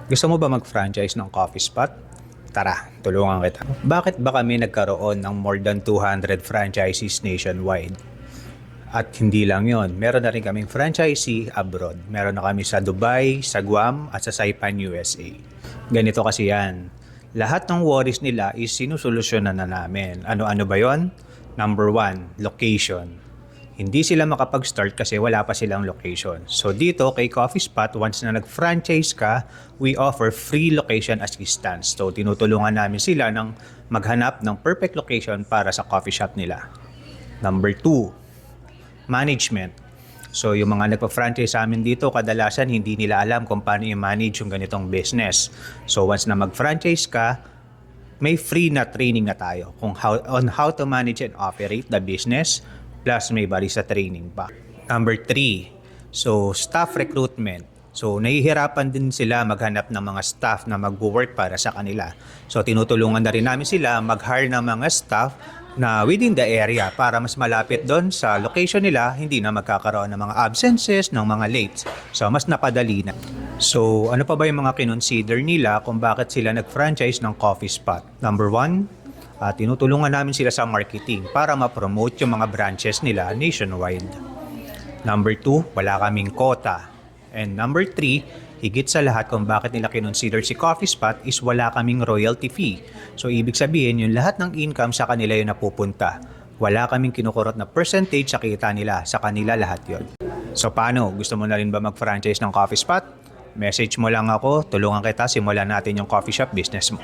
Gusto mo ba mag-franchise ng coffee spot? Tara, tulungan kita. Bakit ba kami nagkaroon ng more than 200 franchisees nationwide? At hindi lang yon, meron na rin kaming franchisee abroad. Meron na kami sa Dubai, sa Guam, at sa Saipan, USA. Ganito kasi yan. Lahat ng worries nila is sinusolusyonan na namin. Ano-ano ba yon? Number one, location. Hindi sila makapag-start kasi wala pa silang location. So dito kay Coffee Spot, once na nag-franchise ka, we offer free location assistance. So tinutulungan namin sila ng maghanap ng perfect location para sa coffee shop nila. Number 2, management. So yung mga nagpa-franchise sa amin dito, kadalasan hindi nila alam kung paano i-manage yung ganitong business. So once na mag-franchise ka, may free na training na tayo on how to manage and operate the business, plus may barista training pa. Number 3, so staff recruitment. So nahihirapan din sila maghanap ng mga staff na mag-work para sa kanila. So tinutulungan na rin namin sila mag-hire ng mga staff na within the area para mas malapit doon sa location nila, hindi na magkakaroon ng mga absences, ng mga late. So mas napadali na. So ano pa ba yung mga kinonsider nila kung bakit sila nag-franchise ng coffee spot? Number 1, tinutulungan namin sila sa marketing para ma-promote yung mga branches nila nationwide. Number 2, wala kaming quota. And number 3, higit sa lahat kung bakit nila kinonsider si Coffee Spot is wala kaming royalty fee. So ibig sabihin yung lahat ng income sa kanila yung napupunta. Wala kaming kinukurot na percentage sa kita nila, sa kanila lahat yon. So paano? Gusto mo na rin ba mag-franchise ng Coffee Spot? Message mo lang ako, tulungan kita, simulan natin yung coffee shop business mo.